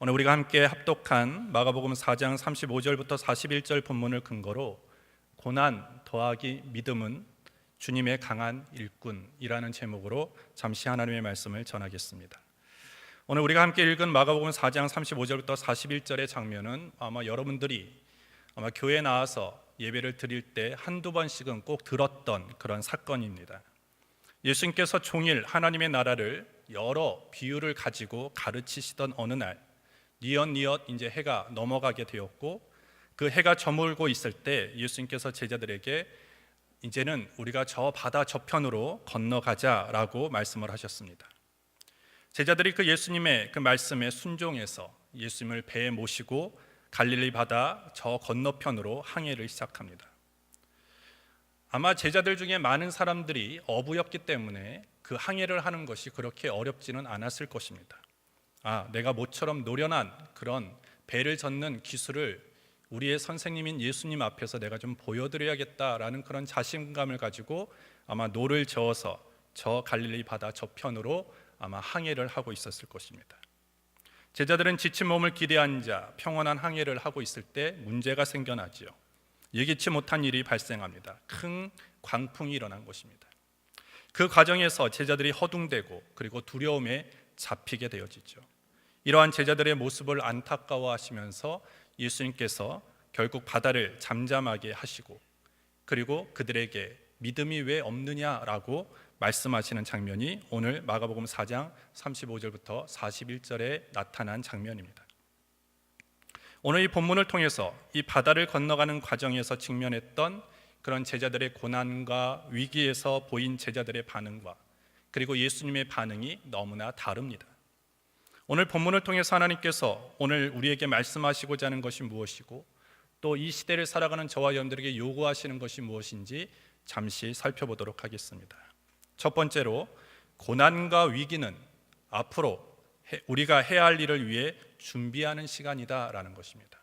오늘 우리가 함께 합독한 마가복음 4장 35절부터 41절 본문을 근거로 고난 더하기 믿음은 주님의 강한 일꾼이라는 제목으로 잠시 하나님의 말씀을 전하겠습니다. 오늘 우리가 함께 읽은 마가복음 4장 35절부터 41절의 장면은 아마 여러분들이 교회에 나와서 예배를 드릴 때 한두 번씩은 꼭 들었던 그런 사건입니다. 예수님께서 종일 하나님의 나라를 여러 비유를 가지고 가르치시던 어느 날 뉘엿뉘엿 이제 해가 넘어가게 되었고, 그 해가 저물고 있을 때 예수님께서 제자들에게 이제는 우리가 저 바다 저편으로 건너가자라고 말씀을 하셨습니다. 제자들이 그 예수님의 그 말씀에 순종해서 예수님을 배에 모시고 갈릴리 바다 저 건너편으로 항해를 시작합니다. 아마 제자들 중에 많은 사람들이 어부였기 때문에 그 항해를 하는 것이 그렇게 어렵지는 않았을 것입니다. 내가 모처럼 노련한 그런 배를 젓는 기술을 우리의 선생님인 예수님 앞에서 내가 좀 보여드려야겠다라는 그런 자신감을 가지고 아마 노를 저어서 저 갈릴리 바다 저편으로 아마 항해를 하고 있었을 것입니다. 제자들은 지친 몸을 기대앉아 평온한 항해를 하고 있을 때 문제가 생겨나지요. 예기치 못한 일이 발생합니다. 큰 광풍이 일어난 것입니다. 그 과정에서 제자들이 허둥대고 그리고 두려움에 잡히게 되어지죠. 이러한 제자들의 모습을 안타까워하시면서 예수님께서 결국 바다를 잠잠하게 하시고 그리고 그들에게 믿음이 왜 없느냐라고 말씀하시는 장면이 오늘 마가복음 4장 35절부터 41절에 나타난 장면입니다. 오늘 이 본문을 통해서 이 바다를 건너가는 과정에서 직면했던 그런 제자들의 고난과 위기에서 보인 제자들의 반응과 그리고 예수님의 반응이 너무나 다릅니다. 오늘 본문을 통해서 하나님께서 오늘 우리에게 말씀하시고자 하는 것이 무엇이고 또 이 시대를 살아가는 저와 여러분들에게 요구하시는 것이 무엇인지 잠시 살펴보도록 하겠습니다. 첫 번째로, 고난과 위기는 앞으로 우리가 해야 할 일을 위해 준비하는 시간이다라는 것입니다.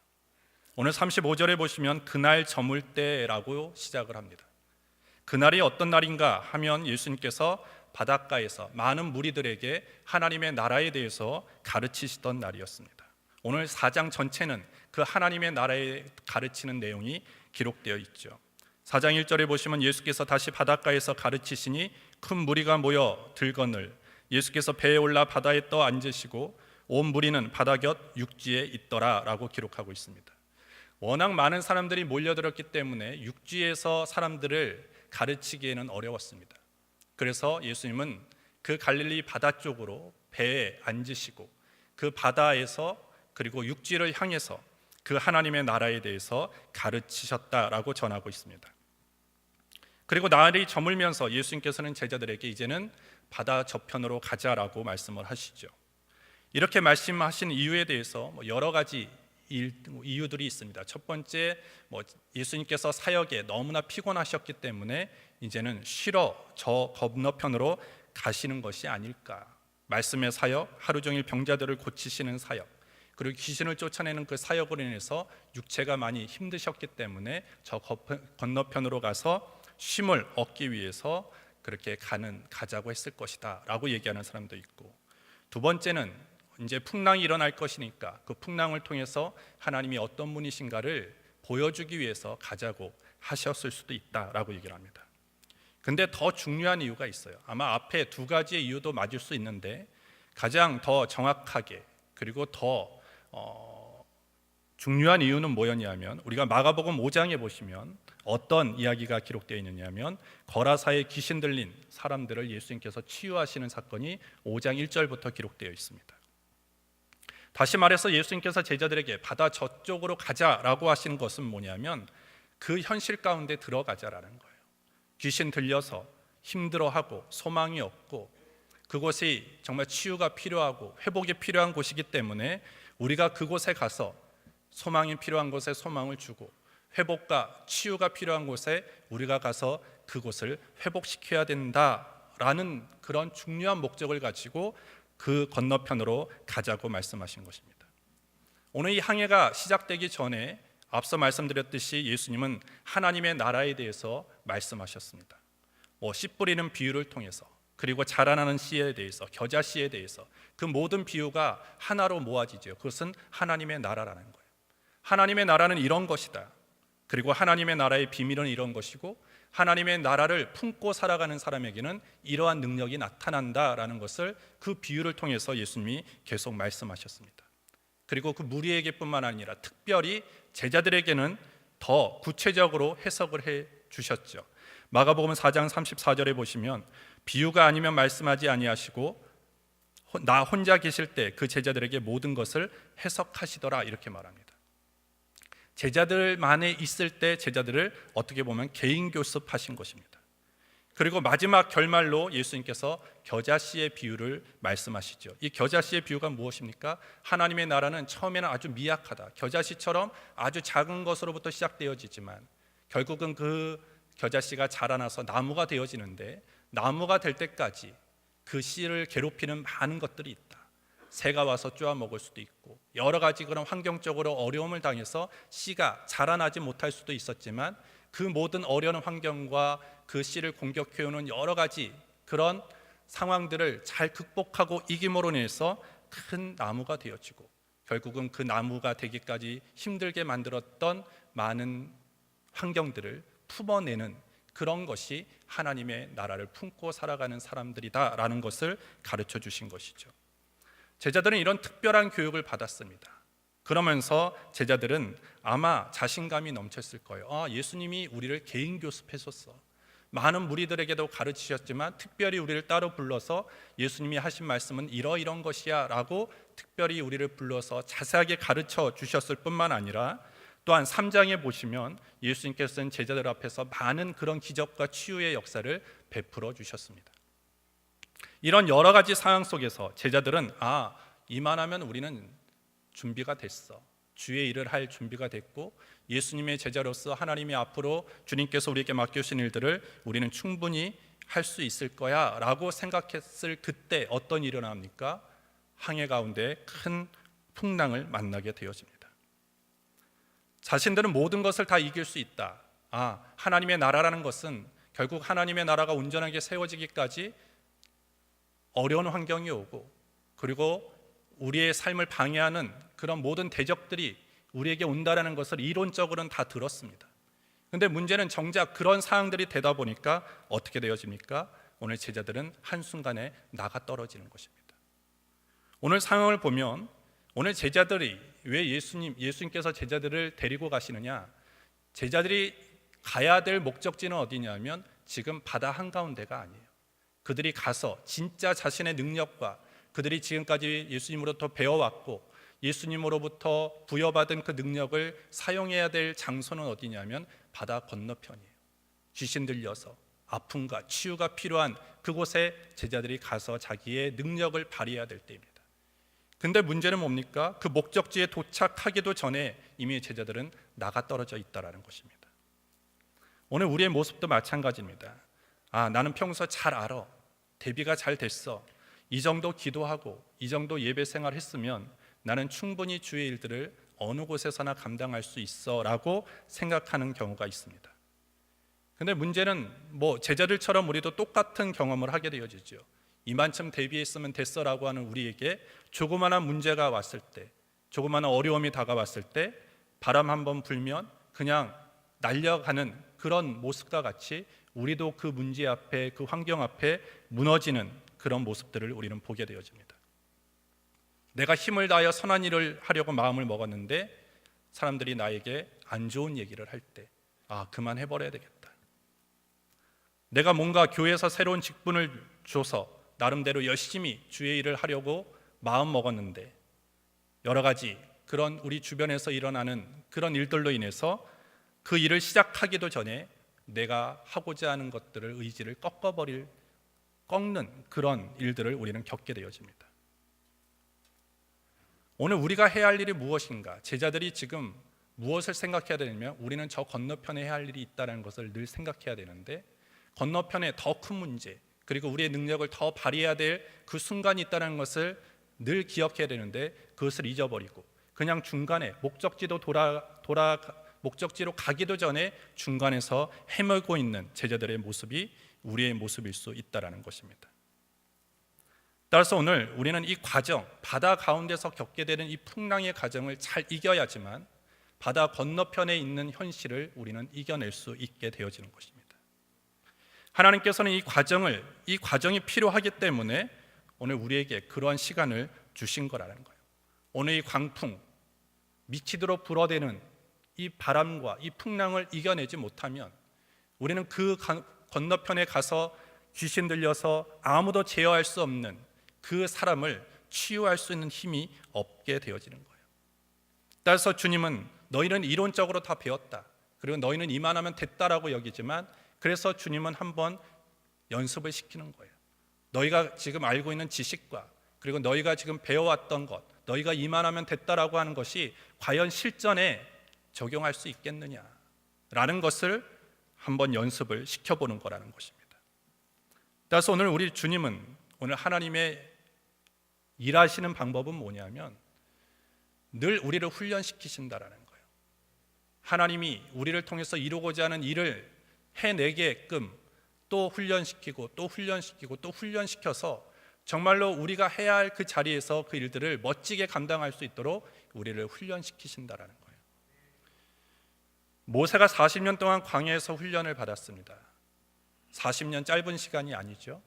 오늘 35절에 보시면 그날 저물 때라고 시작을 합니다. 그날이 어떤 날인가 하면 예수님께서 바닷가에서 많은 무리들에게 하나님의 나라에 대해서 가르치시던 날이었습니다. 오늘 4장 전체는 그 하나님의 나라에 가르치는 내용이 기록되어 있죠. 4장 1절에 보시면 예수께서 다시 바닷가에서 가르치시니 큰 무리가 모여 들거늘 예수께서 배에 올라 바다에 떠 앉으시고 온 무리는 바다 곁 육지에 있더라 라고 기록하고 있습니다. 워낙 많은 사람들이 몰려들었기 때문에 육지에서 사람들을 가르치기에는 어려웠습니다. 그래서 예수님은 그 갈릴리 바다 쪽으로 배에 앉으시고 그 바다에서 그리고 육지를 향해서 그 하나님의 나라에 대해서 가르치셨다라고 전하고 있습니다. 그리고 날이 저물면서 예수님께서는 제자들에게 이제는 바다 저편으로 가자라고 말씀을 하시죠. 이렇게 말씀하신 이유에 대해서 여러 가지 이유들이 있습니다. 첫 번째, 예수님께서 사역에 너무나 피곤하셨기 때문에 이제는 쉬러 저 건너편으로 가시는 것이 아닐까. 말씀의 사역, 하루 종일 병자들을 고치시는 사역, 그리고 귀신을 쫓아내는 그 사역으로 인해서 육체가 많이 힘드셨기 때문에 저 건너편으로 가서 쉼을 얻기 위해서 그렇게 가자고 했을 것이다 라고 얘기하는 사람도 있고, 두 번째는 이제 풍랑이 일어날 것이니까 그 풍랑을 통해서 하나님이 어떤 분이신가를 보여주기 위해서 가자고 하셨을 수도 있다라고 얘기를 합니다. 근데 더 중요한 이유가 있어요. 아마 앞에 두 가지의 이유도 맞을 수 있는데 가장 더 정확하게 그리고 더 중요한 이유는 뭐였냐면, 우리가 마가복음 5장에 보시면 어떤 이야기가 기록되어 있느냐면 거라사에 귀신 들린 사람들을 예수님께서 치유하시는 사건이 5장 1절부터 기록되어 있습니다. 다시 말해서 예수님께서 제자들에게 바다 저쪽으로 가자라고 하신 것은 뭐냐면 그 현실 가운데 들어가자라는 거예요. 귀신 들려서 힘들어하고 소망이 없고 그곳이 정말 치유가 필요하고 회복이 필요한 곳이기 때문에 우리가 그곳에 가서 소망이 필요한 곳에 소망을 주고 회복과 치유가 필요한 곳에 우리가 가서 그곳을 회복시켜야 된다라는 그런 중요한 목적을 가지고 그 건너편으로 가자고 말씀하신 것입니다. 오늘 이 항해가 시작되기 전에 앞서 말씀드렸듯이 예수님은 하나님의 나라에 대해서 말씀하셨습니다. 씨 뿌리는 비유를 통해서 그리고 자라나는 씨에 대해서, 겨자 씨에 대해서 그 모든 비유가 하나로 모아지죠. 그것은 하나님의 나라라는 거예요. 하나님의 나라는 이런 것이다. 그리고 하나님의 나라의 비밀은 이런 것이고 하나님의 나라를 품고 살아가는 사람에게는 이러한 능력이 나타난다라는 것을 그 비유를 통해서 예수님이 계속 말씀하셨습니다. 그리고 그 무리에게뿐만 아니라 특별히 제자들에게는 더 구체적으로 해석을 해 주셨죠. 마가복음 4장 34절에 보시면 비유가 아니면 말씀하지 아니하시고 나 혼자 계실 때 그 제자들에게 모든 것을 해석하시더라 이렇게 말합니다. 제자들만에 있을 때 제자들을 어떻게 보면 개인 교습하신 것입니다. 그리고 마지막 결말로 예수님께서 겨자씨의 비유를 말씀하시죠. 이 겨자씨의 비유가 무엇입니까? 하나님의 나라는 처음에는 아주 미약하다. 겨자씨처럼 아주 작은 것으로부터 시작되어지지만 결국은 그 겨자씨가 자라나서 나무가 되어지는데 나무가 될 때까지 그 씨를 괴롭히는 많은 것들이 있다. 새가 와서 쪼아 먹을 수도 있고 여러 가지 그런 환경적으로 어려움을 당해서 씨가 자라나지 못할 수도 있었지만 그 모든 어려운 환경과 그 씨를 공격해오는 여러 가지 그런 상황들을 잘 극복하고 이김으로 인해서 큰 나무가 되어지고 결국은 그 나무가 되기까지 힘들게 만들었던 많은 환경들을 품어내는 그런 것이 하나님의 나라를 품고 살아가는 사람들이다라는 것을 가르쳐 주신 것이죠. 제자들은 이런 특별한 교육을 받았습니다. 그러면서 제자들은 아마 자신감이 넘쳤을 거예요. 예수님이 우리를 개인 교습했었어. 많은 무리들에게도 가르치셨지만 특별히 우리를 따로 불러서 예수님이 하신 말씀은 이러이런 것이야 라고 특별히 우리를 불러서 자세하게 가르쳐 주셨을 뿐만 아니라 또한 3장에 보시면 예수님께서는 제자들 앞에서 많은 그런 기적과 치유의 역사를 베풀어 주셨습니다. 이런 여러 가지 상황 속에서 제자들은 이만하면 우리는 준비가 됐어. 주의 일을 할 준비가 됐고 예수님의 제자로서 하나님이 앞으로 주님께서 우리에게 맡겨주신 일들을 우리는 충분히 할 수 있을 거야 라고 생각했을 그때 어떤 일이 일어납니까? 항해 가운데 큰 풍랑을 만나게 되어집니다. 자신들은 모든 것을 다 이길 수 있다. 하나님의 나라라는 것은 결국 하나님의 나라가 온전하게 세워지기까지 어려운 환경이 오고 그리고 우리의 삶을 방해하는 그런 모든 대적들이 우리에게 온다라는 것을 이론적으로는 다 들었습니다. 그런데 문제는 정작 그런 상황들이 되다 보니까 어떻게 되어집니까? 오늘 제자들은 한순간에 나가 떨어지는 것입니다. 오늘 상황을 보면 오늘 제자들이 왜 예수님께서 제자들을 데리고 가시느냐? 제자들이 가야 될 목적지는 어디냐면 지금 바다 한가운데가 아니에요. 그들이 가서 진짜 자신의 능력과 그들이 지금까지 예수님으로부터 배워왔고 예수님으로부터 부여받은 그 능력을 사용해야 될 장소는 어디냐면 바다 건너편이에요. 귀신 들려서 아픔과 치유가 필요한 그곳에 제자들이 가서 자기의 능력을 발휘해야 될 때입니다. 근데 문제는 뭡니까? 그 목적지에 도착하기도 전에 이미 제자들은 나가 떨어져 있다는 것입니다. 오늘 우리의 모습도 마찬가지입니다. 나는 평소 잘 알아. 대비가 잘 됐어. 이 정도 기도하고 이 정도 예배 생활 했으면 나는 충분히 주의 일들을 어느 곳에서나 감당할 수 있어 라고 생각하는 경우가 있습니다. 근데 문제는 제자들처럼 우리도 똑같은 경험을 하게 되어지죠. 이만큼 대비했으면 됐어 라고 하는 우리에게 조그마한 문제가 왔을 때, 조그마한 어려움이 다가왔을 때 바람 한번 불면 그냥 날려가는 그런 모습과 같이 우리도 그 문제 앞에, 그 환경 앞에 무너지는 그런 모습들을 우리는 보게 되어집니다. 내가 힘을 다하여 선한 일을 하려고 마음을 먹었는데 사람들이 나에게 안 좋은 얘기를 할 때 그만해버려야 되겠다. 내가 뭔가 교회에서 새로운 직분을 줘서 나름대로 열심히 주의 일을 하려고 마음 먹었는데 여러 가지 그런 우리 주변에서 일어나는 그런 일들로 인해서 그 일을 시작하기도 전에 내가 하고자 하는 것들을 의지를 꺾는 그런 일들을 우리는 겪게 되어집니다. 오늘 우리가 해야 할 일이 무엇인가? 제자들이 지금 무엇을 생각해야 되냐면 우리는 저 건너편에 해야 할 일이 있다는 것을 늘 생각해야 되는데 건너편에 더 큰 문제 그리고 우리의 능력을 더 발휘해야 될 그 순간이 있다는 것을 늘 기억해야 되는데 그것을 잊어버리고 그냥 중간에 목적지로 가기도 전에 중간에서 헤매고 있는 제자들의 모습이 우리의 모습일 수 있다는 것입니다. 따라서 오늘 우리는 이 과정, 바다 가운데서 겪게 되는 이 풍랑의 과정을 잘 이겨야지만 바다 건너편에 있는 현실을 우리는 이겨낼 수 있게 되어지는 것입니다. 하나님께서는 이 과정이 필요하기 때문에 오늘 우리에게 그러한 시간을 주신 거라는 거예요. 오늘 이 광풍, 미치도록 불어대는 이 바람과 이 풍랑을 이겨내지 못하면 우리는 그 건너편에 가서 귀신 들려서 아무도 제어할 수 없는 그 사람을 치유할 수 있는 힘이 없게 되어지는 거예요. 따라서 주님은 너희는 이론적으로 다 배웠다, 그리고 너희는 이만하면 됐다라고 여기지만, 그래서 주님은 한번 연습을 시키는 거예요. 너희가 지금 알고 있는 지식과 그리고 너희가 지금 배워왔던 것, 너희가 이만하면 됐다라고 하는 것이 과연 실전에 적용할 수 있겠느냐라는 것을 한번 연습을 시켜보는 거라는 것입니다. 따라서 오늘 우리 주님은, 오늘 하나님의 일하시는 방법은 뭐냐면 늘 우리를 훈련시키신다라는 거예요. 하나님이 우리를 통해서 이루고자 하는 일을 해내게끔 또 훈련시키고 또 훈련시키고 또 훈련시켜서 정말로 우리가 해야 할 그 자리에서 그 일들을 멋지게 감당할 수 있도록 우리를 훈련시키신다라는 거예요. 모세가 40년 동안 광야에서 훈련을 받았습니다. 40년 짧은 시간이 아니죠.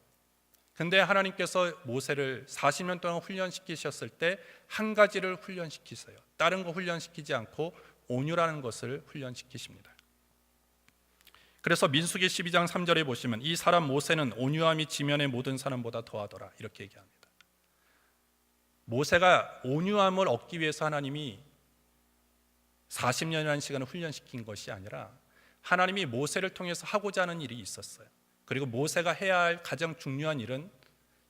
근데 하나님께서 모세를 40년 동안 훈련시키셨을 때 한 가지를 훈련시키세요. 다른 거 훈련시키지 않고 온유라는 것을 훈련시키십니다. 그래서 민수기 12장 3절에 보시면 이 사람 모세는 온유함이 지면의 모든 사람보다 더하더라, 이렇게 얘기합니다. 모세가 온유함을 얻기 위해서 하나님이 40년이라는 시간을 훈련시킨 것이 아니라 하나님이 모세를 통해서 하고자 하는 일이 있었어요. 그리고 모세가 해야 할 가장 중요한 일은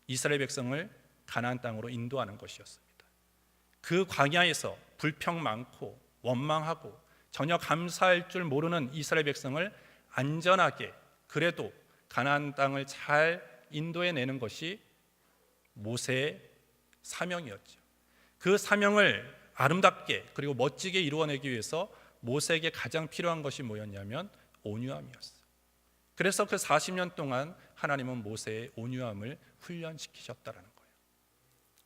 이스라엘 백성을 가나안 땅으로 인도하는 것이었습니다. 그 광야에서 불평 많고 원망하고 전혀 감사할 줄 모르는 이스라엘 백성을 안전하게 그래도 가나안 땅을 잘 인도해내는 것이 모세의 사명이었죠. 그 사명을 아름답게 그리고 멋지게 이루어내기 위해서 모세에게 가장 필요한 것이 뭐였냐면 온유함이었어요. 그래서 그 40년 동안 하나님은 모세의 온유함을 훈련시키셨다라는 거예요.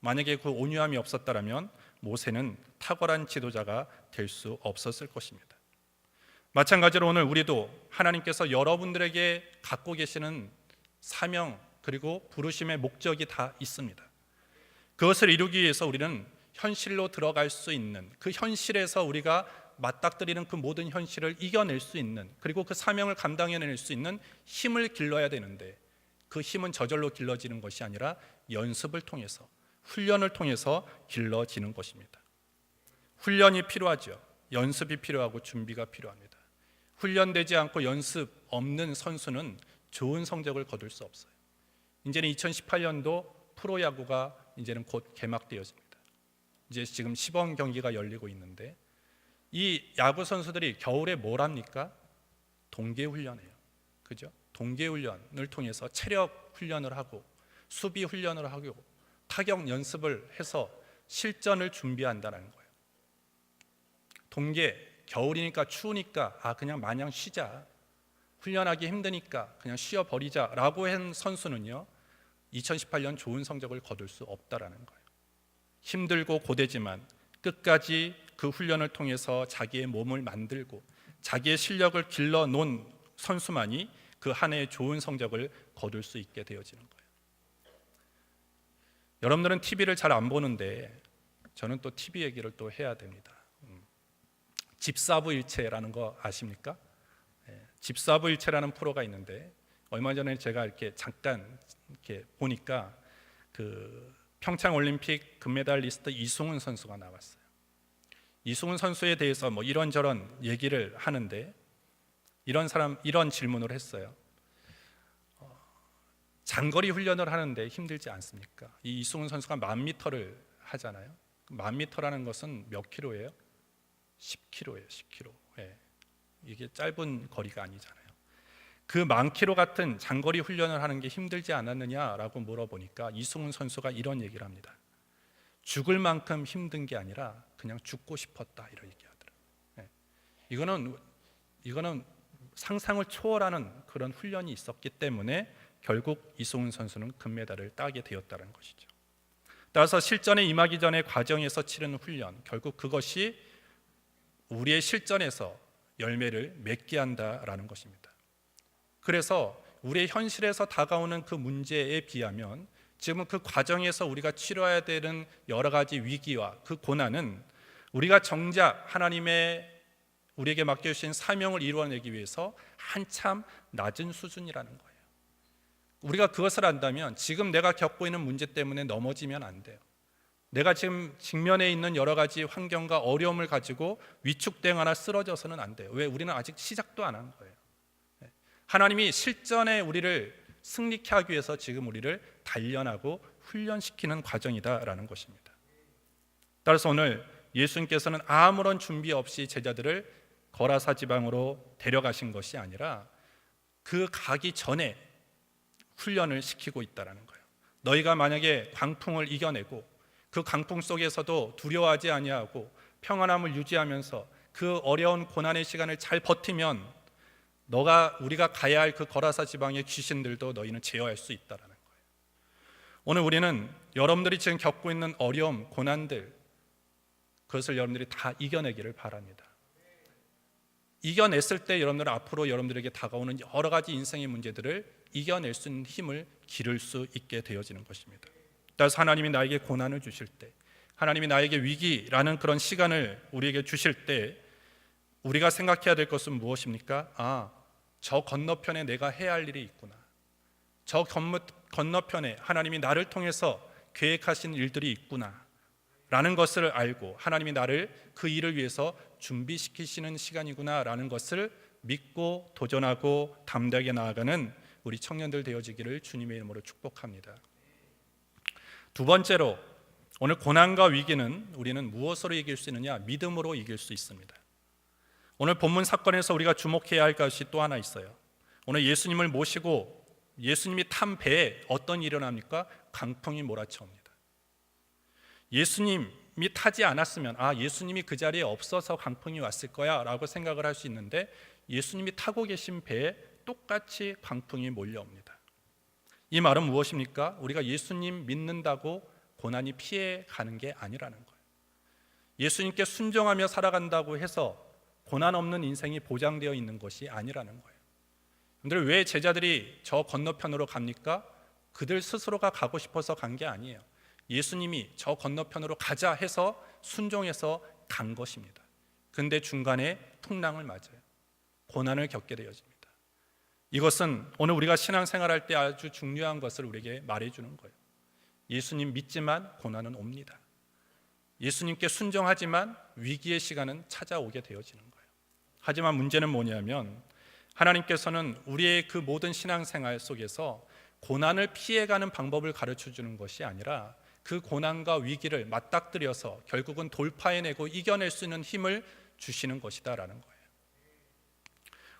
만약에 그 온유함이 없었다면 모세는 탁월한 지도자가 될 수 없었을 것입니다. 마찬가지로 오늘 우리도 하나님께서 여러분들에게 갖고 계시는 사명 그리고 부르심의 목적이 다 있습니다. 그것을 이루기 위해서 우리는 현실로 들어갈 수 있는, 그 현실에서 우리가 맞닥뜨리는 그 모든 현실을 이겨낼 수 있는, 그리고 그 사명을 감당해낼 수 있는 힘을 길러야 되는데, 그 힘은 저절로 길러지는 것이 아니라 연습을 통해서, 훈련을 통해서 길러지는 것입니다. 훈련이 필요하죠. 연습이 필요하고 준비가 필요합니다. 훈련되지 않고 연습 없는 선수는 좋은 성적을 거둘 수 없어요. 이제는 2018년도 프로야구가 이제는 곧 개막되어집니다. 이제 지금 시범 경기가 열리고 있는데, 이 야구 선수들이 겨울에 뭘 합니까? 동계 훈련해요. 그죠? 동계 훈련을 통해서 체력 훈련을 하고 수비 훈련을 하고 타격 연습을 해서 실전을 준비한다는 거예요. 동계, 겨울이니까 추우니까 그냥 마냥 쉬자, 훈련하기 힘드니까 그냥 쉬어버리자라고 한 선수는요 2018년 좋은 성적을 거둘 수 없다라는 거예요. 힘들고 고되지만 끝까지 그 훈련을 통해서 자기의 몸을 만들고 자기의 실력을 길러놓은 선수만이 그 한 해의 좋은 성적을 거둘 수 있게 되어지는 거예요. 여러분들은 TV를 잘 안 보는데 저는 또 TV 얘기를 또 해야 됩니다. 집사부일체라는 거 아십니까? 집사부일체라는 프로가 있는데 얼마 전에 제가 이렇게 잠깐 이렇게 보니까 그 평창 올림픽 금메달리스트 이승훈 선수가 나왔어요. 이승훈 선수에 대해서 뭐 이런저런 얘기를 하는데 이런 질문을 했어요. 장거리 훈련을 하는데 힘들지 않습니까? 이 이승훈 선수가 1000m를 하잖아요. 1000m라는 것은 몇 킬로예요? 10km예요. 10km. 이게 짧은 거리가 아니잖아요. 그 1000km 같은 장거리 훈련을 하는 게 힘들지 않았느냐라고 물어보니까 이승훈 선수가 이런 얘기를 합니다. 죽을 만큼 힘든 게 아니라 그냥 죽고 싶었다, 이런 얘기하더라고요. 이거는 상상을 초월하는 그런 훈련이 있었기 때문에 결국 이승훈 선수는 금메달을 따게 되었다는 것이죠. 따라서 실전에 임하기 전에 과정에서 치르는 훈련, 결국 그것이 우리의 실전에서 열매를 맺게 한다라는 것입니다. 그래서 우리의 현실에서 다가오는 그 문제에 비하면 지금 그 과정에서 우리가 치러야 되는 여러 가지 위기와 그 고난은 우리가 정작 하나님의 우리에게 맡겨주신 사명을 이루어내기 위해서 한참 낮은 수준이라는 거예요. 우리가 그것을 안다면 지금 내가 겪고 있는 문제 때문에 넘어지면 안 돼요. 내가 지금 직면해 있는 여러 가지 환경과 어려움을 가지고 위축되거나 쓰러져서는 안 돼요. 왜? 우리는 아직 시작도 안 한 거예요. 하나님이 실전에 우리를 승리케 하기 위해서 지금 우리를 단련하고 훈련시키는 과정이다라는 것입니다. 따라서 오늘 예수님께서는 아무런 준비 없이 제자들을 거라사 지방으로 데려가신 것이 아니라 그 가기 전에 훈련을 시키고 있다는 거예요. 너희가 만약에 광풍을 이겨내고 그 광풍 속에서도 두려워하지 아니하고 평안함을 유지하면서 그 어려운 고난의 시간을 잘 버티면 우리가 가야 할 그 거라사 지방의 귀신들도 너희는 제어할 수 있다는 거예요. 오늘 우리는 여러분들이 지금 겪고 있는 어려움, 고난들, 그것을 여러분들이 다 이겨내기를 바랍니다. 이겨냈을 때 여러분들은 앞으로 여러분들에게 다가오는 여러 가지 인생의 문제들을 이겨낼 수 있는 힘을 기를 수 있게 되어지는 것입니다. 따라서 하나님이 나에게 고난을 주실 때, 하나님이 나에게 위기라는 그런 시간을 우리에게 주실 때 우리가 생각해야 될 것은 무엇입니까? 저 건너편에 내가 해야 할 일이 있구나. 저 건너편에 하나님이 나를 통해서 계획하신 일들이 있구나 라는 것을 알고 하나님이 나를 그 일을 위해서 준비시키시는 시간이구나 라는 것을 믿고 도전하고 담대하게 나아가는 우리 청년들 되어지기를 주님의 이름으로 축복합니다. 두 번째로, 오늘 고난과 위기는 우리는 무엇으로 이길 수 있느냐? 믿음으로 이길 수 있습니다. 오늘 본문 사건에서 우리가 주목해야 할 것이 또 하나 있어요. 오늘 예수님을 모시고 예수님이 탄 배에 어떤 일이 일어납니까? 강풍이 몰아쳐옵니다. 예수님이 타지 않았으면 예수님이 그 자리에 없어서 강풍이 왔을 거야 라고 생각을 할 수 있는데 예수님이 타고 계신 배에 똑같이 강풍이 몰려옵니다. 이 말은 무엇입니까? 우리가 예수님 믿는다고 고난이 피해 가는 게 아니라는 거예요. 예수님께 순종하며 살아간다고 해서 고난 없는 인생이 보장되어 있는 것이 아니라는 거예요. 근데 왜 제자들이 저 건너편으로 갑니까? 그들 스스로가 가고 싶어서 간 게 아니에요. 예수님이 저 건너편으로 가자 해서 순종해서 간 것입니다. 근데 중간에 풍랑을 맞아요. 고난을 겪게 되어집니다. 이것은 오늘 우리가 신앙생활할 때 아주 중요한 것을 우리에게 말해주는 거예요. 예수님 믿지만 고난은 옵니다. 예수님께 순종하지만 위기의 시간은 찾아오게 되어지는 거예요. 하지만 문제는 뭐냐면 하나님께서는 우리의 그 모든 신앙생활 속에서 고난을 피해가는 방법을 가르쳐주는 것이 아니라 그 고난과 위기를 맞닥뜨려서 결국은 돌파해내고 이겨낼 수 있는 힘을 주시는 것이다라는 거예요.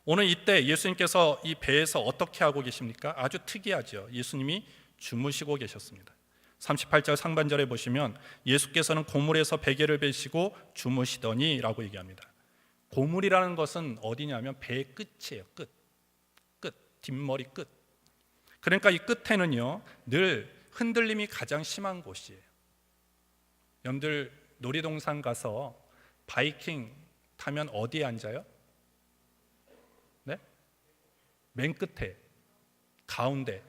오늘 이때 예수님께서 이 배에서 어떻게 하고 계십니까? 아주 특이하죠. 예수님이 주무시고 계셨습니다. 38절 상반절에 보시면 예수께서는 고물에서 베개를 베시고 주무시더니 라고 얘기합니다. 고물이라는 것은 어디냐면 배의 끝이에요. 끝, 뒷머리 끝. 그러니까 이 끝에는요 늘 흔들림이 가장 심한 곳이에요. 여러분들 놀이동산 가서 바이킹 타면 어디에 앉아요? 네? 맨 끝에, 가운데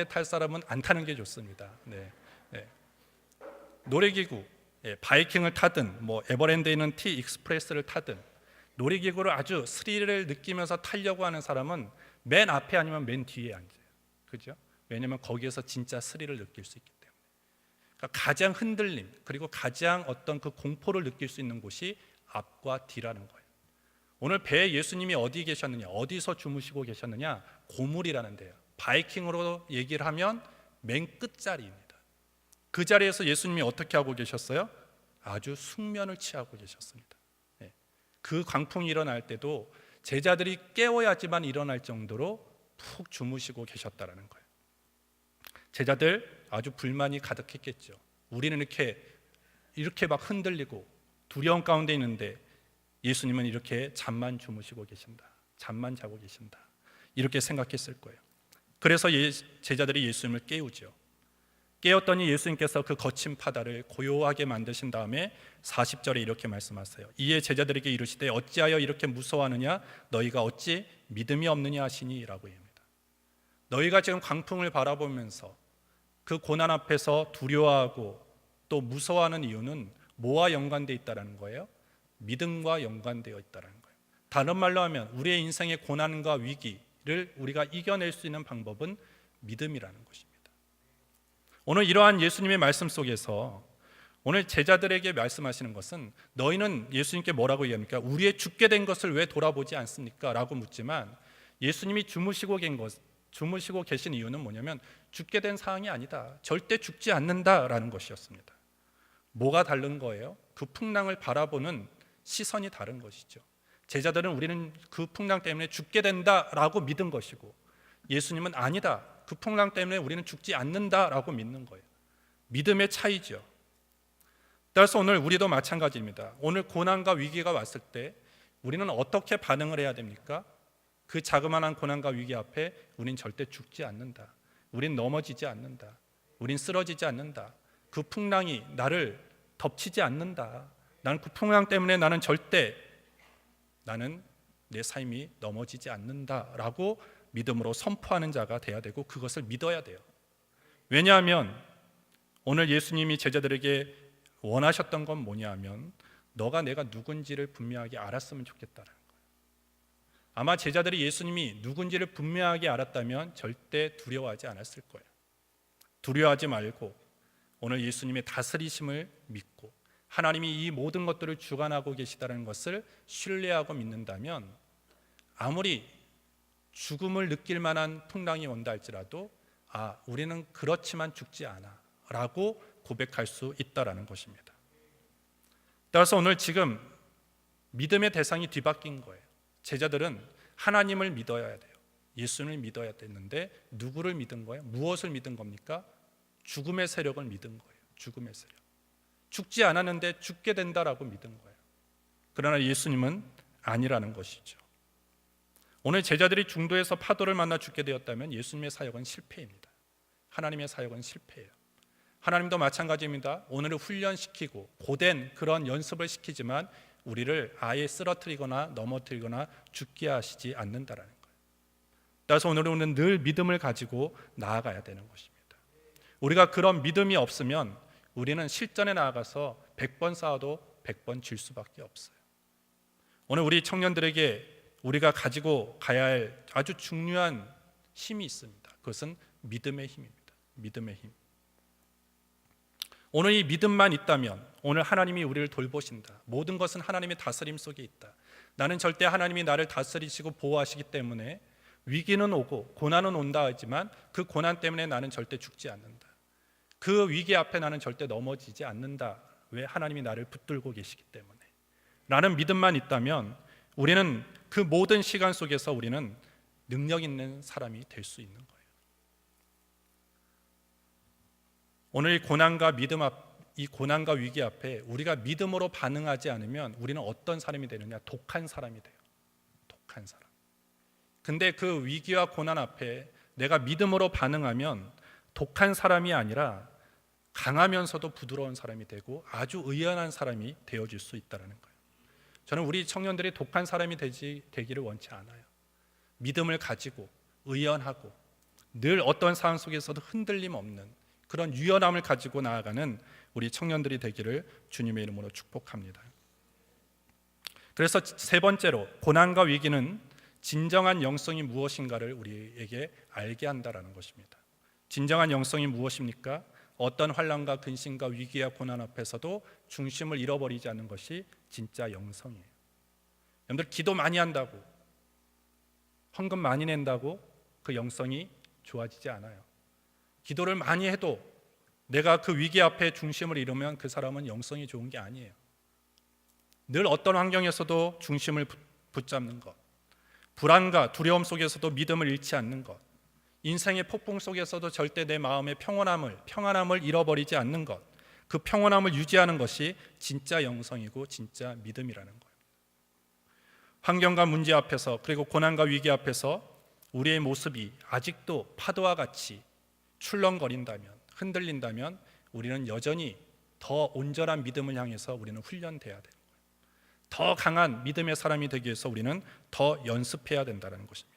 탈 사람은 안 타는 게 좋습니다. 네. 놀이기구, 바이킹을 타든 에버랜드에 있는 T 익스프레스를 타든 놀이기구를 아주 스릴을 느끼면서 타려고 하는 사람은 맨 앞에 아니면 맨 뒤에 앉아요. 그죠? 왜냐하면 거기에서 진짜 스릴을 느낄 수 있기 때문에. 그러니까 가장 흔들림 그리고 가장 어떤 그 공포를 느낄 수 있는 곳이 앞과 뒤라는 거예요. 오늘 배에 예수님이 어디 계셨느냐, 어디서 주무시고 계셨느냐? 고물이라는 데요. 바이킹으로 얘기를 하면 맨 끝자리입니다. 그 자리에서 예수님이 어떻게 하고 계셨어요? 아주 숙면을 취하고 계셨습니다. 그 광풍이 일어날 때도 제자들이 깨워야지만 일어날 정도로 푹 주무시고 계셨다라는 거예요. 제자들 아주 불만이 가득했겠죠. 우리는 이렇게 막 흔들리고 두려움 가운데 있는데 예수님은 이렇게 잠만 주무시고 계신다, 잠만 자고 계신다, 이렇게 생각했을 거예요. 그래서 제자들이 예수님을 깨우죠. 깨었더니 예수님께서 그 거친 바다를 고요하게 만드신 다음에 40절에 이렇게 말씀하세요. 이에 제자들에게 이르시되 어찌하여 이렇게 무서워하느냐 너희가 어찌 믿음이 없느냐 하시니라고 합니다. 너희가 지금 광풍을 바라보면서 그 고난 앞에서 두려워하고 또 무서워하는 이유는 뭐와 연관되어 있다는 거예요? 믿음과 연관되어 있다는 거예요. 다른 말로 하면 우리의 인생의 고난과 위기를 우리가 이겨낼 수 있는 방법은 믿음이라는 것입니다. 오늘 이러한 예수님의 말씀 속에서 오늘 제자들에게 말씀하시는 것은 너희는 예수님께 뭐라고 얘기합니까? 우리의 죽게 된 것을 왜 돌아보지 않습니까? 라고 묻지만 예수님이 주무시고 계신 이유는 뭐냐면 죽게 된 상황이 아니다. 절대 죽지 않는다라는 것이었습니다. 뭐가 다른 거예요? 그 풍랑을 바라보는 시선이 다른 것이죠. 제자들은 우리는 그 풍랑 때문에 죽게 된다라고 믿은 것이고 예수님은 아니다. 그 풍랑 때문에 우리는 죽지 않는다라고 믿는 거예요. 믿음의 차이죠. 따라서 오늘 우리도 마찬가지입니다. 오늘 고난과 위기가 왔을 때 우리는 어떻게 반응을 해야 됩니까? 그 자그마한 고난과 위기 앞에 우린 절대 죽지 않는다. 우린 넘어지지 않는다. 우린 쓰러지지 않는다. 그 풍랑이 나를 덮치지 않는다. 나는 그 풍랑 때문에 나는 내 삶이 넘어지지 않는다라고 믿음으로 선포하는 자가 돼야 되고 그것을 믿어야 돼요. 왜냐하면 오늘 예수님이 제자들에게 원하셨던 건 뭐냐면 너가 내가 누군지를 분명하게 알았으면 좋겠다는 거예요. 아마 제자들이 예수님이 누군지를 분명하게 알았다면 절대 두려워하지 않았을 거예요. 두려워하지 말고 오늘 예수님의 다스리심을 믿고 하나님이 이 모든 것들을 주관하고 계시다는 것을 신뢰하고 믿는다면 아무리 죽음을 느낄 만한 풍랑이 온다 할지라도 우리는 그렇지만 죽지 않아 라고 고백할 수 있다라는 것입니다. 따라서 오늘 지금 믿음의 대상이 뒤바뀐 거예요. 제자들은 하나님을 믿어야 돼요. 예수님을 믿어야 됐는데 누구를 믿은 거예요? 무엇을 믿은 겁니까? 죽음의 세력을 믿은 거예요. 죽음의 세력. 죽지 않았는데 죽게 된다라고 믿은 거예요. 그러나 예수님은 아니라는 것이죠. 오늘 제자들이 중도에서 파도를 만나 죽게 되었다면 예수님의 사역은 실패입니다. 하나님의 사역은 실패예요. 하나님도 마찬가지입니다. 오늘을 훈련시키고 고된 그런 연습을 시키지만 우리를 아예 쓰러뜨리거나 넘어뜨리거나 죽게 하시지 않는다라는 거예요. 따라서 오늘은 늘 믿음을 가지고 나아가야 되는 것입니다. 우리가 그런 믿음이 없으면 우리는 실전에 나아가서 100번 싸워도 100번 질 수밖에 없어요. 오늘 우리 청년들에게 우리가 가지고 가야 할 아주 중요한 힘이 있습니다. 그것은 믿음의 힘입니다. 믿음의 힘. 오늘 이 믿음만 있다면 오늘 하나님이 우리를 돌보신다. 모든 것은 하나님의 다스림 속에 있다. 나는 절대 하나님이 나를 다스리시고 보호하시기 때문에 위기는 오고 고난은 온다 하지만 그 고난 때문에 나는 절대 죽지 않는다. 그 위기 앞에 나는 절대 넘어지지 않는다. 왜? 하나님이 나를 붙들고 계시기 때문에. 라는 믿음만 있다면 우리는 그 모든 시간 속에서 우리는 능력 있는 사람이 될 수 있는 거예요. 오늘 이 고난과 위기 앞에 우리가 믿음으로 반응하지 않으면 우리는 어떤 사람이 되느냐? 독한 사람이 돼요. 독한 사람. 근데 그 위기와 고난 앞에 내가 믿음으로 반응하면 독한 사람이 아니라 강하면서도 부드러운 사람이 되고 아주 의연한 사람이 되어질 수 있다는 거예요. 저는 우리 청년들이 독한 사람이 되기를 원치 않아요. 믿음을 가지고 의연하고 늘 어떤 상황 속에서도 흔들림 없는 그런 유연함을 가지고 나아가는 우리 청년들이 되기를 주님의 이름으로 축복합니다. 그래서 세 번째로 고난과 위기는 진정한 영성이 무엇인가를 우리에게 알게 한다라는 것입니다. 진정한 영성이 무엇입니까? 어떤 환난과 근심과 위기와 고난 앞에서도 중심을 잃어버리지 않는 것이 진짜 영성이에요. 여러분들 기도 많이 한다고 헌금 많이 낸다고 그 영성이 좋아지지 않아요. 기도를 많이 해도 내가 그 위기 앞에 중심을 잃으면 그 사람은 영성이 좋은 게 아니에요. 늘 어떤 환경에서도 중심을 붙잡는 것, 불안과 두려움 속에서도 믿음을 잃지 않는 것, 인생의 폭풍 속에서도 절대 내 마음의 평안함을 잃어버리지 않는 것, 그 평안함을 유지하는 것이 진짜 영성이고 진짜 믿음이라는 거예요. 환경과 문제 앞에서 그리고 고난과 위기 앞에서 우리의 모습이 아직도 파도와 같이 출렁거린다면 흔들린다면 우리는 여전히 더 온전한 믿음을 향해서 우리는 훈련돼야 돼요. 더 강한 믿음의 사람이 되기 위해서 우리는 더 연습해야 된다는 것입니다.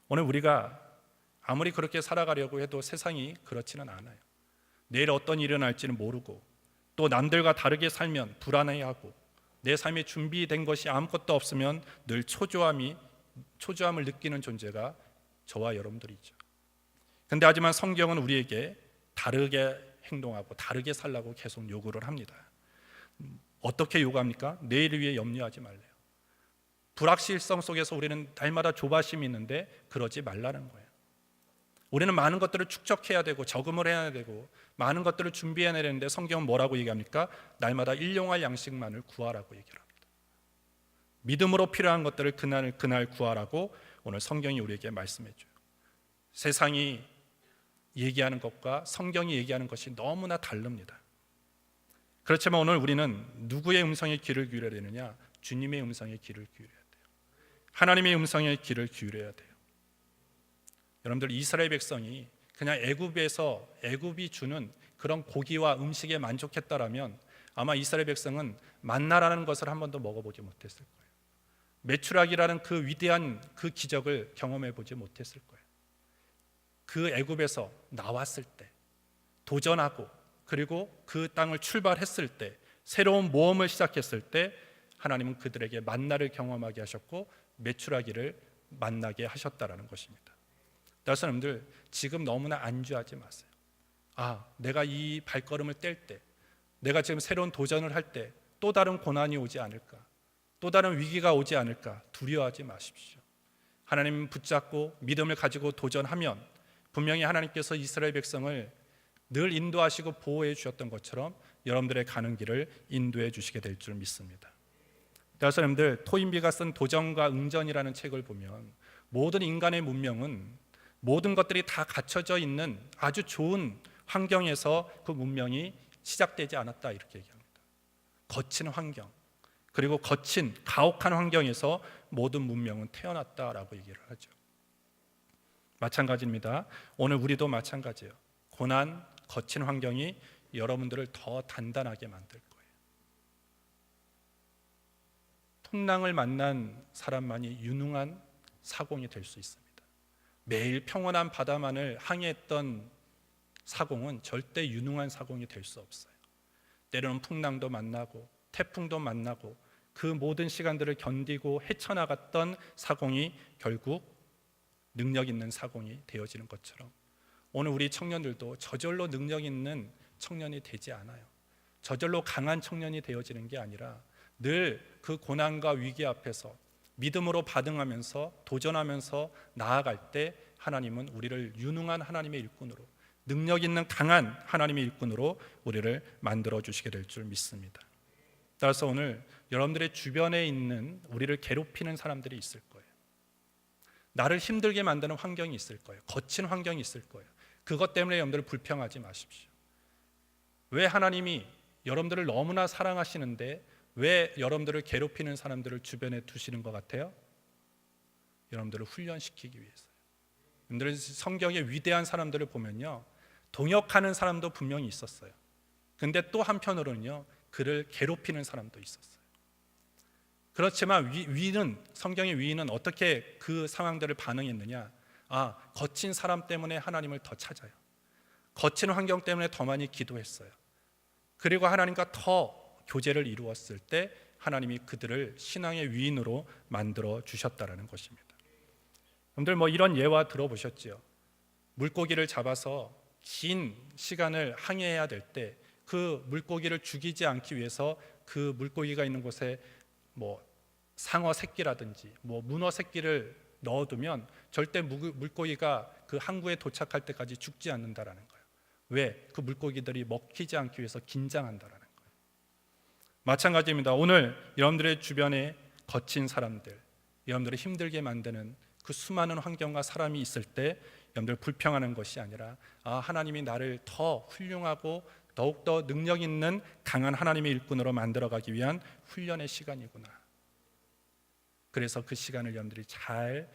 오늘 우리가 아무리 그렇게 살아가려고 해도 세상이 그렇지는 않아요. 내일 어떤 일이 일어날지는 모르고 또 남들과 다르게 살면 불안해하고 내 삶에 준비된 것이 아무것도 없으면 늘 초조함을 느끼는 존재가 저와 여러분들이죠. 근데 하지만 성경은 우리에게 다르게 행동하고 다르게 살라고 계속 요구를 합니다. 어떻게 요구합니까? 내일을 위해 염려하지 말래요. 불확실성 속에서 우리는 날마다 조바심이 있는데 그러지 말라는 거예요. 우리는 많은 것들을 축적해야 되고 저금을 해야 되고 많은 것들을 준비해야 되는데 성경은 뭐라고 얘기합니까? 날마다 일용할 양식만을 구하라고 얘기를 합니다. 믿음으로 필요한 것들을 그날 구하라고 오늘 성경이 우리에게 말씀해 줘요. 세상이 얘기하는 것과 성경이 얘기하는 것이 너무나 다릅니다. 그렇지만 오늘 우리는 누구의 음성에 귀를 기울여야 되느냐? 주님의 음성에 귀를 기울여야 돼요. 하나님의 음성에 귀를 기울여야 돼요. 여러분들, 이스라엘 백성이 그냥 애굽이 주는 그런 고기와 음식에 만족했다라면 아마 이스라엘 백성은 만나라는 것을 한 번도 먹어보지 못했을 거예요. 메추라기라는 그 위대한 그 기적을 경험해보지 못했을 거예요. 그 애굽에서 나왔을 때 도전하고 그리고 그 땅을 출발했을 때 새로운 모험을 시작했을 때 하나님은 그들에게 만나를 경험하게 하셨고 메추라기를 만나게 하셨다라는 것입니다. 따라서 여러분들, 지금 너무나 안주하지 마세요. 내가 이 발걸음을 뗄 때, 내가 지금 새로운 도전을 할 때 또 다른 고난이 오지 않을까, 또 다른 위기가 오지 않을까 두려워하지 마십시오. 하나님 붙잡고 믿음을 가지고 도전하면 분명히 하나님께서 이스라엘 백성을 늘 인도하시고 보호해 주셨던 것처럼 여러분들의 가는 길을 인도해 주시게 될 줄 믿습니다. 따라서 여러분들, 토인비가 쓴 도전과 응전이라는 책을 보면 모든 인간의 문명은 모든 것들이 다 갖춰져 있는 아주 좋은 환경에서 그 문명이 시작되지 않았다, 이렇게 얘기합니다. 거친 환경, 그리고 거친 가혹한 환경에서 모든 문명은 태어났다라고 얘기를 하죠. 마찬가지입니다. 오늘 우리도 마찬가지예요. 고난, 거친 환경이 여러분들을 더 단단하게 만들 거예요. 풍랑을 만난 사람만이 유능한 사공이 될 수 있습니다. 매일 평온한 바다만을 항해했던 사공은 절대 유능한 사공이 될 수 없어요. 때로는 풍랑도 만나고 태풍도 만나고 그 모든 시간들을 견디고 헤쳐나갔던 사공이 결국 능력 있는 사공이 되어지는 것처럼 오늘 우리 청년들도 저절로 능력 있는 청년이 되지 않아요. 저절로 강한 청년이 되어지는 게 아니라 늘 그 고난과 위기 앞에서 믿음으로 반응하면서 도전하면서 나아갈 때 하나님은 우리를 유능한 하나님의 일꾼으로, 능력 있는 강한 하나님의 일꾼으로 우리를 만들어 주시게 될 줄 믿습니다. 따라서 오늘 여러분들의 주변에 있는 우리를 괴롭히는 사람들이 있을 거예요. 나를 힘들게 만드는 환경이 있을 거예요. 거친 환경이 있을 거예요. 그것 때문에 여러분들을 불평하지 마십시오. 왜 하나님이 여러분들을 너무나 사랑하시는데 왜 여러분들을 괴롭히는 사람들을 주변에 두시는 것 같아요? 여러분들을 훈련시키기 위해서요. 여러분들은 성경의 위대한 사람들을 보면요, 동역하는 사람도 분명히 있었어요. 근데 또 한편으로는요, 그를 괴롭히는 사람도 있었어요. 그렇지만 성경의 위인은 어떻게 그 상황들을 반응했느냐? 거친 사람 때문에 하나님을 더 찾아요. 거친 환경 때문에 더 많이 기도했어요. 그리고 하나님과 더 교제를 이루었을 때 하나님이 그들을 신앙의 위인으로 만들어 주셨다라는 것입니다. 여러분들 이런 예화 들어보셨지요? 물고기를 잡아서 긴 시간을 항해해야 될 때 그 물고기를 죽이지 않기 위해서 그 물고기가 있는 곳에 상어 새끼라든지 문어 새끼를 넣어두면 절대 물고기가 그 항구에 도착할 때까지 죽지 않는다라는 거예요. 왜? 그 물고기들이 먹히지 않기 위해서 긴장한다라는 거예요. 마찬가지입니다. 오늘 여러분들의 주변에 거친 사람들, 여러분들을 힘들게 만드는 그 수많은 환경과 사람이 있을 때 여러분들 불평하는 것이 아니라 하나님이 나를 더 훌륭하고 더욱더 능력 있는 강한 하나님의 일꾼으로 만들어가기 위한 훈련의 시간이구나. 그래서 그 시간을 여러분들이 잘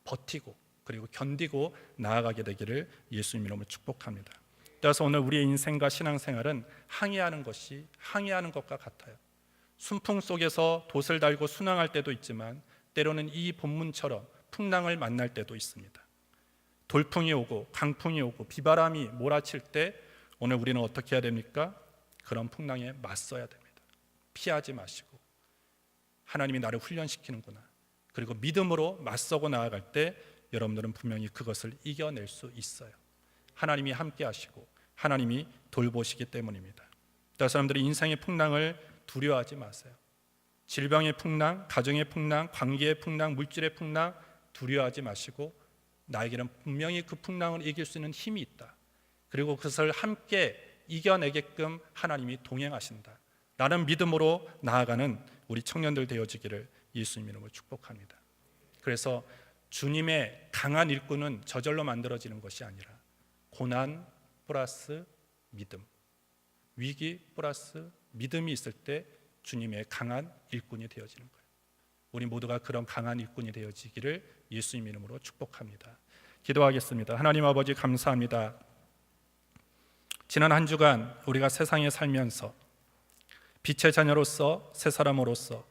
버티고 그리고 견디고 나아가게 되기를 예수님 이름으로 축복합니다. 따라서 오늘 우리의 인생과 신앙생활은 항해하는 것과 같아요. 순풍 속에서 돛을 달고 순항할 때도 있지만 때로는 이 본문처럼 풍랑을 만날 때도 있습니다. 돌풍이 오고 강풍이 오고 비바람이 몰아칠 때 오늘 우리는 어떻게 해야 됩니까? 그런 풍랑에 맞서야 됩니다. 피하지 마시고 하나님이 나를 훈련시키는구나. 그리고 믿음으로 맞서고 나아갈 때 여러분들은 분명히 그것을 이겨낼 수 있어요. 하나님이 함께 하시고 하나님이 돌보시기 때문입니다. 따라서 사람들이 인생의 풍랑을 두려워하지 마세요. 질병의 풍랑, 가정의 풍랑, 관계의 풍랑, 물질의 풍랑 두려워하지 마시고 나에게는 분명히 그 풍랑을 이길 수 있는 힘이 있다. 그리고 그것을 함께 이겨내게끔 하나님이 동행하신다. 라는 믿음으로 나아가는 우리 청년들 되어지기를 예수님 이름으로 축복합니다. 그래서 주님의 강한 일꾼은 저절로 만들어지는 것이 아니라 고난 플러스 믿음, 위기 플러스 믿음이 있을 때 주님의 강한 일꾼이 되어지는 거예요. 우리 모두가 그런 강한 일꾼이 되어지기를 예수님 이름으로 축복합니다. 기도하겠습니다. 하나님 아버지 감사합니다. 지난 한 주간 우리가 세상에 살면서 빛의 자녀로서 새 사람으로서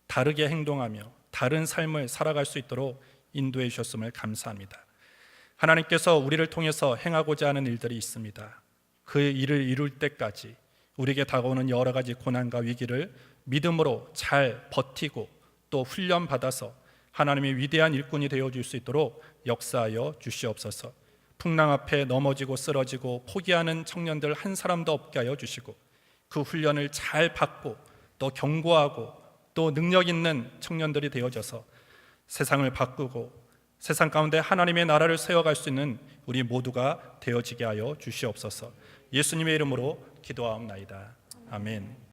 다르게 행동하며 다른 삶을 살아갈 수 있도록 인도해 주셨음을 감사합니다. 하나님께서 우리를 통해서 행하고자 하는 일들이 있습니다. 그 일을 이룰 때까지 우리에게 다가오는 여러 가지 고난과 위기를 믿음으로 잘 버티고 또 훈련받아서 하나님의 위대한 일꾼이 되어줄 수 있도록 역사하여 주시옵소서. 풍랑 앞에 넘어지고 쓰러지고 포기하는 청년들 한 사람도 없게 하여 주시고 그 훈련을 잘 받고 또 견고하고 또 능력 있는 청년들이 되어져서 세상을 바꾸고 세상 가운데 하나님의 나라를 세워갈 수 있는 우리 모두가 되어지게 하여 주시옵소서. 예수님의 이름으로 기도하옵나이다. 아멘.